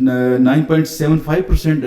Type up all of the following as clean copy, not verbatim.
9.75%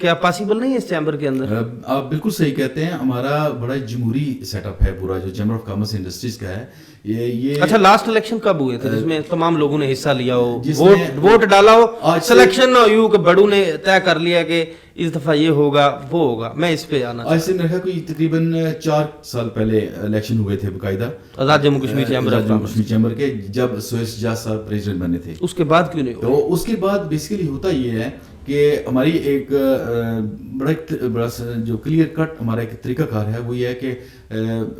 کیا پاسبل نہیں ہے اس چیمبر کے اندر؟ آپ بالکل صحیح کہتے ہیں. ہمارا بڑا جمہوری سیٹ اپ ہے پورا جو چیمبر آف کامرس انڈسٹریز کا ہے. یہ اچھا لاسٹ الیکشن کب ہوئے تھے جس میں تمام لوگوں نے حصہ لیا ہو, ووٹ ڈالا ہو, سلیکشن نہ ہو کہ بڑوں نے طے کر لیا کہ اس دفعہ یہ ہوگا وہ ہوگا؟ میں اس پہ آنا آج سے میرا خیال کوئی تقریباً 4 سال پہلے الیکشن ہوئے تھے باقاعدہ آزاد جموں کشمیر چیمبر کے, جب سویس جاز صاحب پریزیڈنٹ بنے تھے. اس کے بعد کیوں نہیں ہوا؟ تو اس کے بعد بیسیکلی ہوتا یہ ہے کہ ہماری ایک بڑا جو کلیئر کٹ ہمارا ایک طریقہ کار ہے, وہ یہ ہے کہ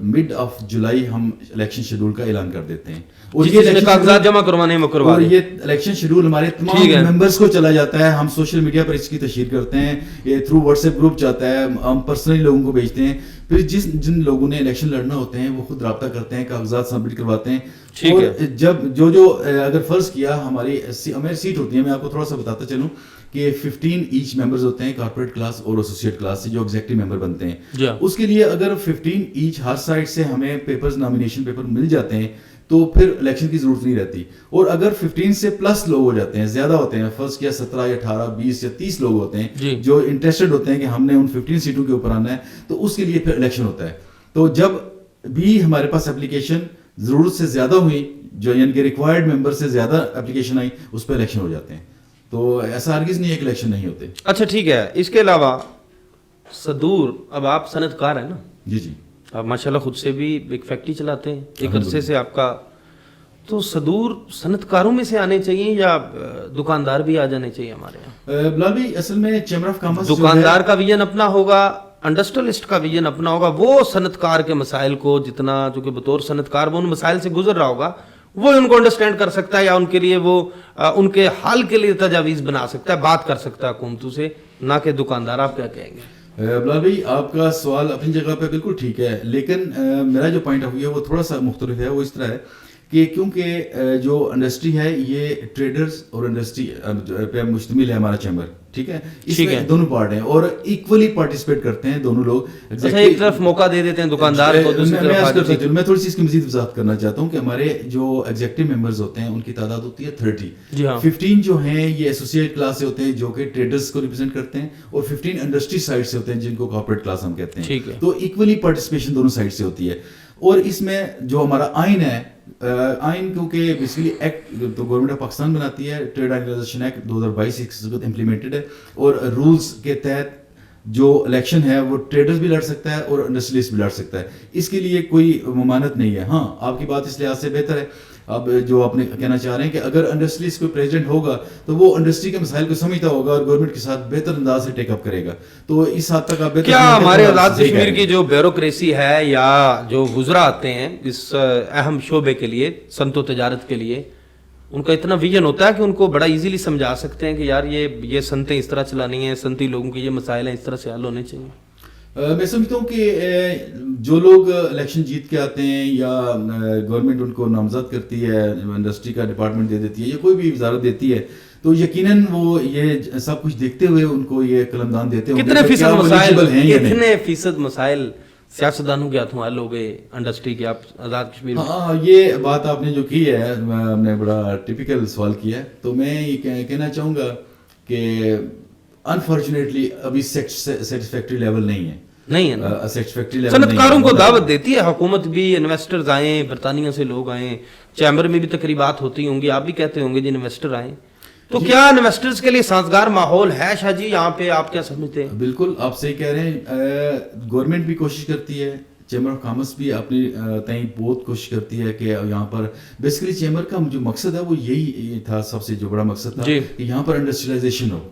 مڈ آف جولائی ہم الیکشن شیڈول کا اعلان کر دیتے ہیں, اور یہ کاغذات جمع کروانے اور یہ الیکشن شیڈول ہمارے تمام ممبرس کو چلا جاتا ہے. ہم سوشل میڈیا پر اس کی تشہیر کرتے ہیں, یہ تھرو واٹس ایپ گروپ جاتا ہے, ہم پرسنلی لوگوں کو بھیجتے ہیں. پھر جن لوگوں نے الیکشن لڑنا ہوتے ہیں وہ خود رابطہ کرتے ہیں, کاغذات سبمٹ کرواتے ہیں. اور جب جو اگر فرض کیا ہماری سیٹ ہوتی ہے, میں آپ کو تھوڑا سا بتاتا چلوں کہ 15 ایچ ممبرز ہوتے ہیں کارپوریٹ کلاس اور ایسوسیٹ کلاس سے جو ایگزیکٹو ممبر بنتے ہیں. اس کے لیے اگر 15 ایچ ہر سائڈ سے ہمیں پیپرز نامینیشن پیپر مل جاتے ہیں تو پھر الیکشن کی ضرورت نہیں رہتی. اور اگر 15 سے پلس لوگ ہو جاتے ہیں, زیادہ ہوتے ہیں, فرض کیا 17 یا 18 20 یا 30 لوگ ہوتے ہیں جو انٹرسٹڈ ہوتے ہیں کہ ہم نے ان 15 سیٹوں کے اوپر آنا ہے, تو اس کے لیے پھر الیکشن ہوتا ہے. تو جب بھی ہمارے پاس اپلیکیشن ضرورت سے زیادہ ہوئی, جو یعنی کہ ریکوائرڈ ممبر سے زیادہ اپلیکیشن آئی, اس پہ الیکشن ہو جاتے ہیں. تو ایسا ہرگز نہیں ہے کہ الیکشن نہیں ہوتے. اچھا ٹھیک ہے. اس کے علاوہ صدور, اب آپ صنعت کار ہیں نا؟ جی جی. آپ ماشاءاللہ خود سے بھی ایک فیکٹری چلاتے ہیں, ایک عرصے سے آپ کا, تو صدور صنعت کاروں میں سے آنے چاہیے یا دکاندار بھی آ جانے چاہیے ہمارے یہاں؟ بلال بھائی اصل میں چیمبر آف کامرس دکاندار کا ویژن اپنا ہوگا, انڈسٹریلسٹ کا ویژن اپنا ہوگا, وہ صنعت کار کے مسائل کو جتنا, جو کہ بطور صنعت کار وہ ان مسائل سے گزر رہا ہوگا, وہ ان کو انڈرسٹینڈ کر سکتا ہے یا ان کے لیے وہ ان کے حل کے لیے تجاویز بنا سکتا ہے, بات کر سکتا ہے حکومتوں سے, نہ کہ دکاندار. آپ کیا کہیں گے؟ بلال بھائی آپ کا سوال اپنی جگہ پہ بالکل ٹھیک ہے, لیکن میرا جو پوائنٹ آف ویو ہے وہ تھوڑا سا مختلف ہے. وہ اس طرح ہے کہ کیونکہ جو انڈسٹری ہے یہ ٹریڈرز اور انڈسٹری پہ مشتمل ہے ہمارا چیمبر, ٹھیک ہے, اس میں دونوں پارٹ ہیں اور ایکولی پارٹیسپیٹ کرتے ہیں دونوں لوگ. ایک طرف موقع دے دیتے ہیں دکاندار کو, میں تھوڑی سی اس کی مزید وضاحت کرنا چاہتا ہوں کہ ہمارے جو ایگزیکٹو ممبرز ہوتے ہیں ان کی تعداد ہوتی ہے 30. 15 جو ہیں یہ ایسوسیٹ کلاس سے ہوتے ہیں جو کہ ٹریڈرز کو ریپرزینٹ کرتے ہیں, اور 15 انڈسٹری سائڈ سے ہوتے ہیں جن کو کارپوریٹ کلاس ہم کہتے ہیں. تو ایکولی پارٹیسپیشن دونوں سائڈ سے ہوتی ہے. اور اس میں جو ہمارا آئین ہے, آئین کیونکہ بیسیکلی ایکٹ تو گورنمنٹ آف پاکستان بناتی ہے, ٹریڈ آرگنائزیشن ایکٹ 2022 امپلیمنٹڈ ہے, اور رولز کے تحت جو الیکشن ہے وہ ٹریڈرز بھی لڑ سکتا ہے اور انڈسٹریلسٹ بھی لڑ سکتا ہے. اس کے لیے کوئی ممانعت نہیں ہے. ہاں آپ کی بات اس لحاظ سے بہتر ہے. اب جو آپ نے کہنا چاہ رہے ہیں کہ اگر انڈسٹریز کوئی پریزیڈنٹ ہوگا تو وہ انڈسٹری کے مسائل کو سمجھتا ہوگا اور گورنمنٹ کے ساتھ بہتر انداز سے ٹیک اپ کرے گا. تو اس حد تک آپ بہتر. کیا ہمارے آزاد کشمیر کی جو بیوروکریسی ہے یا جو وزراء آتے ہیں اس اہم شعبے کے لیے, صنعت و تجارت کے لیے, ان کا اتنا ویژن ہوتا ہے کہ ان کو بڑا ایزیلی سمجھا سکتے ہیں کہ یار یہ صنعتیں اس طرح چلانی ہیں, صنعتی لوگوں کے یہ مسائل ہیں, اس طرح سے حل ہونے چاہیے؟ میں سمجھتا ہوں کہ جو لوگ الیکشن جیت کے آتے ہیں یا گورنمنٹ ان کو نامزد کرتی ہے, انڈسٹری کا ڈپارٹمنٹ دے دیتی ہے یا کوئی بھی وزارت دیتی ہے, تو یقیناً وہ یہ سب کچھ دیکھتے ہوئے ان کو یہ قلمدان دیتے ہیں کتنے فیصد مسائل سیاستدانوں کے ہاتھوں حل ہو گئے انڈسٹری کے. آپ آزاد کشمیر میں ہاں یہ بات آپ نے جو کی ہے, ہم نے بڑا ٹپیکل سوال کیا ہے, تو میں یہ کہنا چاہوں گا کہ انفارچونیٹلی ابھی سیٹسفیکٹری لیول نہیں ہے. صنعت کاروں کو دعوت دیتی ہے حکومت بھی, انویسٹرز آئیں, برطانیہ سے لوگ آئیں, چیمبر میں بھی تقریبات ہوتی ہوں گی, آپ بھی کہتے ہوں گے جی انویسٹر آئیں, تو کیا انویسٹرز کے لیے سازگار ماحول ہے شاہ جی یہاں پہ؟ آپ کیا سمجھتے ہیں؟ بالکل آپ صحیح کہہ رہے ہیں. گورنمنٹ بھی کوشش کرتی ہے, چیمبر آف کامرس بھی اپنی تئیں بہت کوشش کرتی ہے کہ یہاں پر بیسیکلی چیمبر کا جو مقصد ہے وہ یہی تھا, سب سے جو بڑا مقصد تھا کہ یہاں پر انڈسٹریلائزیشن ہو.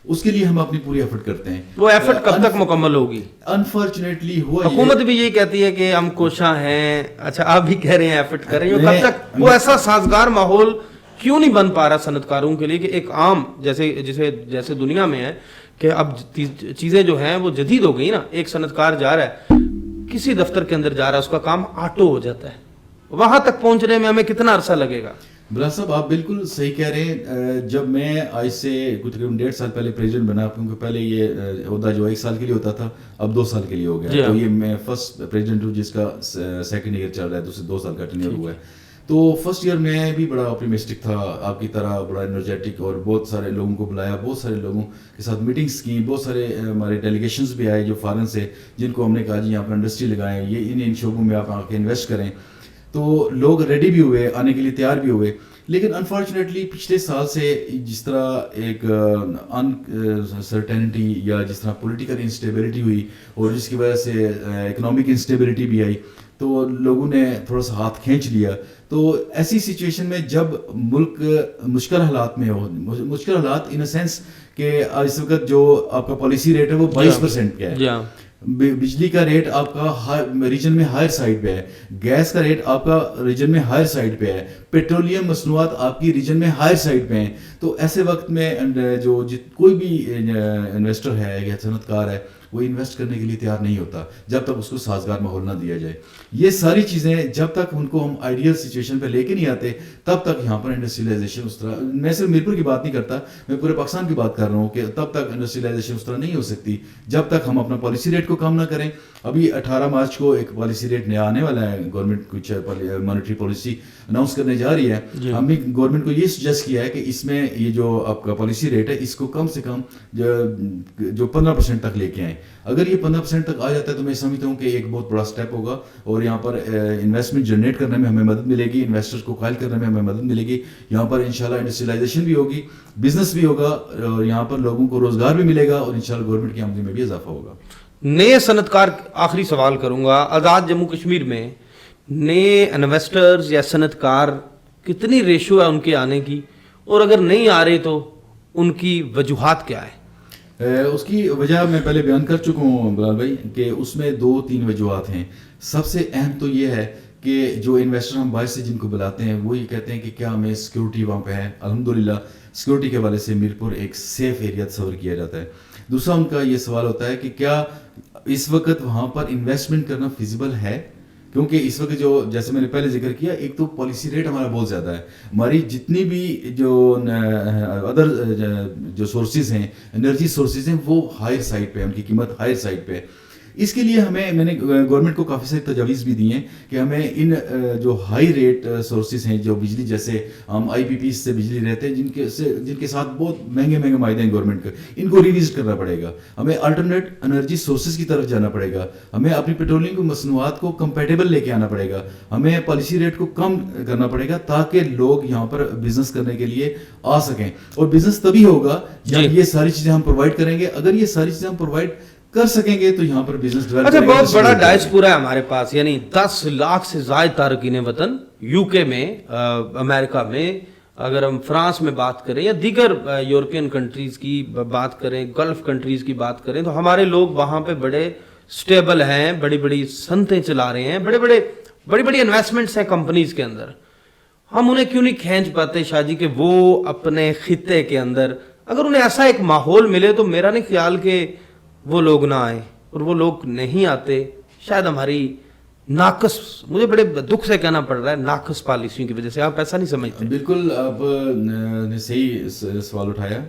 اس کے لیے ہم اپنی پوری ایفرٹ کرتے ہیں. وہ ایفرٹ کب تک مکمل ہوگی؟ انفارچونیٹلی ہوا, حکومت بھی یہی کہتی ہے کہ ہم کوشاں ہیں. اچھا آپ بھی کہہ رہے ہیں ایفرٹ کر رہے ہیں, کب تک وہ ایسا سازگار ماحول کیوں نہیں بن پا رہا صنعت کاروں کے لیے کہ ایک عام جیسے دنیا میں ہے کہ اب چیزیں جو ہیں وہ جدید ہو گئی نا, ایک صنعت کار جا رہا ہے کسی دفتر کے اندر جا رہا ہے, اس کا کام آٹو ہو جاتا ہے, وہاں تک پہنچنے میں ہمیں کتنا عرصہ لگے گا؟ بلا صاحب آپ بالکل صحیح کہہ رہے ہیں. جب میں آج سے کچھ تقریباً 1.5 سال پہلے پریزیڈنٹ بنا, کیونکہ پہلے یہ عہدہ جو 1 سال کے لیے ہوتا تھا اب 2 سال کے لیے ہو گیا, تو یہ میں فرسٹ پریزیڈنٹ ہوں جس کا 2nd ایئر چل رہا ہے, 2 سال کا ٹینیور ہوا ہے. تو فرسٹ ایئر میں بھی بڑا آپٹیمسٹک تھا آپ کی طرح, بڑا انرجیٹک, اور بہت سارے لوگوں کو بلایا, بہت سارے لوگوں کے ساتھ میٹنگس کی, بہت سارے ہمارے ڈیلیگیشنز بھی آئے جو فارن سے, جن کو ہم نے کہا جی یہاں پر انڈسٹری لگائیں, یہ ان شعبوں میں آپ آ کے انویسٹ کریں. تو لوگ ریڈی بھی ہوئے, آنے کے لیے تیار بھی ہوئے. لیکن انفارچونیٹلی پچھلے سال سے جس طرح ایک انسرٹینٹی یا جس طرح پولیٹیکل انسٹیبلٹی ہوئی اور جس کی وجہ سے اکنامک انسٹیبلٹی بھی آئی, تو لوگوں نے تھوڑا سا ہاتھ کھینچ لیا. تو ایسی سچویشن میں جب ملک مشکل حالات میں ہو, مشکل حالات ان اے سینس کہ اس وقت جو آپ کا پالیسی ریٹ ہے وہ 22% کا ہے, بجلی کا ریٹ آپ کا ریجن میں ہائر سائڈ پہ ہے, گیس کا ریٹ آپ کا ریجن میں ہائر سائڈ پہ ہے, پیٹرولیم مصنوعات آپ کی ریجن میں ہائر سائڈ پہ ہیں. تو ایسے وقت میں جو کوئی بھی انویسٹر ہے یا صنعت کار ہے وہ انویسٹ کرنے کے لیے تیار نہیں ہوتا جب تک اس کو سازگار ماحول نہ دیا جائے. یہ ساری چیزیں جب تک ان کو ہم آئیڈیل سچویشن پہ لے کے نہیں آتے تب تک یہاں پر انڈسٹریلائزیشن اس طرح, میں صرف میرپور کی بات نہیں کرتا, میں پورے پاکستان کی بات کر رہا ہوں کہ تب تک انڈسٹریلائزیشن اس طرح نہیں ہو سکتی جب تک ہم اپنا پالیسی ریٹ کو کم نہ کریں. ابھی 18 مارچ کو ایک پالیسی ریٹ نیا آنے والا ہے, گورنمنٹ کچھ مانیٹری پالیسی اناؤنس کرنے جا رہی ہے. ہم نے گورنمنٹ کو یہ سجیسٹ کیا ہے کہ اس میں یہ جو آپ کا پالیسی ریٹ ہے اس کو کم سے کم جو 15% تک لے کے آئیں. اگر یہ 15% تک آ جاتا ہے تو میں سمجھتا ہوں کہ ایک بہت بڑا سٹیپ ہوگا, اور یہاں پر انویسٹمنٹ جنریٹ کرنے میں ہمیں مدد ملے گی, انویسٹرز کو قائل کرنے میں ہمیں مدد ملے گی. یہاں پر انشاءاللہ انڈسٹریلائزیشن بھی ہوگی, بزنس بھی ہوگا, اور یہاں پر لوگوں کو روزگار بھی ملے گا, اور انشاءاللہ گورنمنٹ کی آمدنی میں بھی اضافہ ہوگا. نئے صنعت کار, آخری سوال کروں گا, آزاد جموں کشمیر میں نئے انویسٹرز یا صنعت کار کتنی ریشو ہے ان کے آنے کی, اور اگر نہیں آ رہے تو ان کی وجوہات کیا ہے؟ اس کی وجہ میں پہلے بیان کر چکا ہوں بلال بھائی کہ اس میں 2-3 وجوہات ہیں. سب سے اہم تو یہ ہے کہ جو انویسٹر ہم باہر سے جن کو بلاتے ہیں وہ یہ کہتے ہیں کہ کیا ہمیں سیکیورٹی وہاں پہ ہے. الحمدللہ سیکیورٹی کے حوالے سے میرپور ایک سیف ایریا تصور کیا جاتا ہے. دوسرا ان کا یہ سوال ہوتا ہے کہ کیا اس وقت وہاں پر انویسٹمنٹ کرنا فیزیبل ہے, کیونکہ اس وقت جو جیسے میں نے پہلے ذکر کیا, ایک تو پالیسی ریٹ ہمارا بہت زیادہ ہے, ہماری جتنی بھی جو ادر جو سورسز ہیں, انرجی سورسز ہیں, وہ ہائر سائڈ پہ ہے, ان کی قیمت ہائر سائڈ پہ ہے. اس کے لیے میں نے گورنمنٹ کو کافی ساری تجاویز بھی دی ہیں کہ ہمیں ان جو ہائی ریٹ سورسز ہیں, جو بجلی جیسے ہم آئی پی پیز سے بجلی رہتے ہیں جن کے ساتھ بہت مہنگے معاہدے ہیں گورنمنٹ کے, ان کو ریوزٹ کرنا پڑے گا. ہمیں الٹرنیٹ انرجی سورسز کی طرف جانا پڑے گا, ہمیں اپنی پیٹرولیم کی مصنوعات کو کمپیٹیبل لے کے آنا پڑے گا, ہمیں پالیسی ریٹ کو کم کرنا پڑے گا تاکہ لوگ یہاں پر بزنس کرنے کے لیے آ سکیں. اور بزنس تبھی ہوگا جب یہ ساری چیزیں ہم پرووائڈ کریں گے. اگر یہ ساری چیزیں ہم پرووائڈ کر سکیں گے تو یہاں پر بزنس ڈیولپ. اچھا, بہت بڑا ڈائسپورا ہے ہمارے پاس, یعنی 10 لاکھ سے زائد تارکین وطن یو کے میں, امریکہ میں, اگر ہم فرانس میں بات کریں یا دیگر یورپین کنٹریز کی بات کریں, گلف کنٹریز کی بات کریں, تو ہمارے لوگ وہاں پہ بڑے سٹیبل ہیں, بڑی بڑی صنعتیں چلا رہے ہیں, بڑی بڑی انویسٹمنٹس ہیں کمپنیز کے اندر. ہم انہیں کیوں نہیں کھینچ پاتے شاہ جی کہ وہ اپنے خطے کے اندر اگر انہیں ایسا ایک ماحول ملے, تو میرا نہیں خیال کہ وہ لوگ نہ آئیں, اور وہ لوگ نہیں آتے. شاید ہماری ناقص, مجھے بڑے دکھ سے کہنا پڑ رہا ہے, ناقص پالیسیوں کی وجہ سے. آپ ایسا نہیں سمجھتے؟ بالکل, آپ نے صحیح سوال اٹھایا.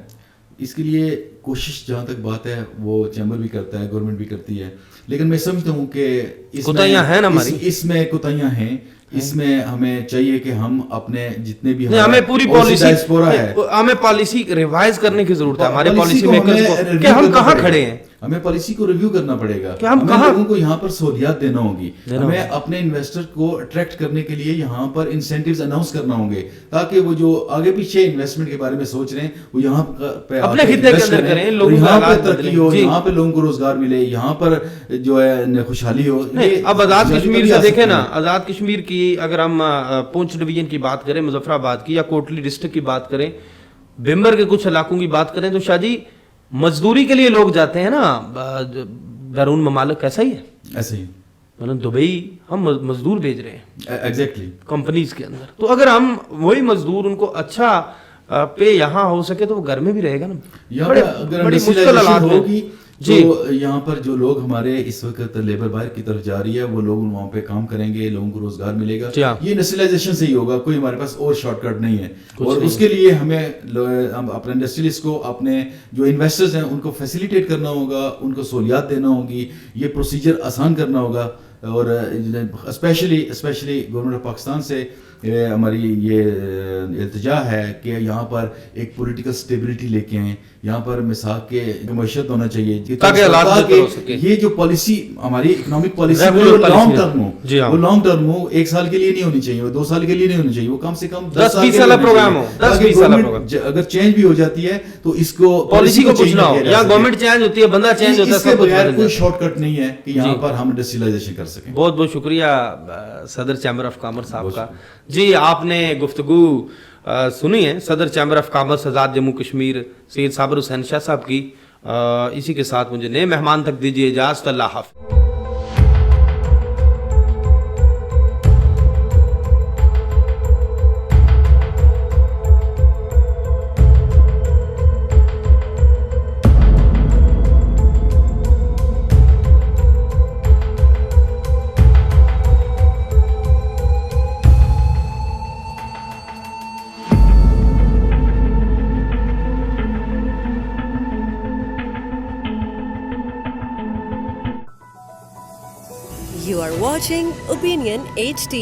اس کے لیے کوشش جہاں تک بات ہے وہ چیمبر بھی کرتا ہے, گورنمنٹ بھی کرتی ہے, لیکن میں سمجھتا ہوں کہ کوتاہیاں ہیں نا ہماری, اس میں کوتاہیاں ہیں. اس میں ہمیں چاہیے کہ ہم اپنے جتنے بھی ہمیں پوری پالیسی ہے, ہمیں پالیسی ریوائز کرنے کی ضرورت ہے. ہمارے پالیسی میکرز کو کہ ہم کہاں کھڑے ہیں, ہمیں پالیسی کو ریویو کرنا پڑے گا کہ ہم کہاں لوگوں کو یہاں پر سہولیات دینا ہوگی. ہمیں اپنے انویسٹر کو اٹریکٹ کرنے کے لیے یہاں پر انسینٹیوز اناؤنس کرنا ہوں گے تاکہ وہ جو آگے پیچھے انویسٹمنٹ کے بارے میں سوچ رہے ہیں وہ یہاں پہ اپنے خطے کے اندر کریں, لوگوں یہاں پہ ترقی ہو, یہاں پہ لوگوں کو روزگار ملے, یہاں پر جو ہے خوشحالی ہو. اب آزاد کشمیر سے دیکھیں نا, آزاد کشمیر کی اگر ہم پونچھ ڈویژن کی بات کریں, مظفر آباد کی, یا کوٹلی ڈسٹرکٹ کی بات کریں, بھمبر کے کچھ علاقوں کی بات کریں, تو شاہ جی مزدوری کے لیے لوگ جاتے ہیں نا بیرون ممالک. ایسا ہی ہے, ایسے ہی مطلب دبئی ہم مزدور بھیج رہے ہیں ایگزیکٹلی کمپنیز کے اندر. تو اگر ہم وہی مزدور ان کو اچھا پے یہاں ہو سکے تو وہ گھر میں بھی رہے گا نا. بڑی مشکل حالات ہوگی جو یہاں پر جو لوگ ہمارے اس وقت لیبر باہر کی طرف جا رہی ہے وہ لوگ وہاں پہ کام کریں گے, لوگوں کو روزگار ملے گا. یہ انڈسٹریلائزیشن سے ہی ہوگا, کوئی ہمارے پاس اور شارٹ کٹ نہیں ہے. اور اس کے لیے ہمیں اپنے انڈسٹریلسٹ کو, اپنے جو انویسٹرز ہیں ان کو فیسیلیٹیٹ کرنا ہوگا, ان کو سہولیات دینا ہوگی, یہ پروسیجر آسان کرنا ہوگا اور اسپیشلی گورنمنٹ آف پاکستان سے ہماری یہ التجا ہے کہ یہاں پر ایک پولیٹیکل سٹیبلٹی لے کے آئیں, یہاں پر مساق کے معیشت ہونا چاہیے تاکہ یہ جو پالیسی ہماری اکنامک پالیسی وہ لانگ ٹرم ہو, وہ لانگ ٹرم ہو, 1 سال کے لیے نہیں ہونی چاہیے, وہ 2 سال کے لیے نہیں ہونی چاہیے, وہ کم سے کم 10-20 سال پروگرام ہو. اگر چینج بھی ہو جاتی ہے تو اس کو پالیسی کو پوچھنا ہو, یا گورنمنٹ چینج ہوتی ہے, بندہ چینج ہوتا ہے, اس کے بغیر کوئی شارٹ کٹ نہیں ہے کہ یہاں پر ہم انڈسٹریلائزیشن کر سکیں. بہت بہت شکریہ صدر چیمبر آف کامرس صاحب کا. جی آپ نے گفتگو سنی ہے صدر چیمبر آف کامرس آزاد جموں کشمیر سید صابر حسین شاہ صاحب کی. اسی کے ساتھ مجھے نئے مہمان تک دیجیے اجازت. اللہ حافظ. You are watching Opinion HD.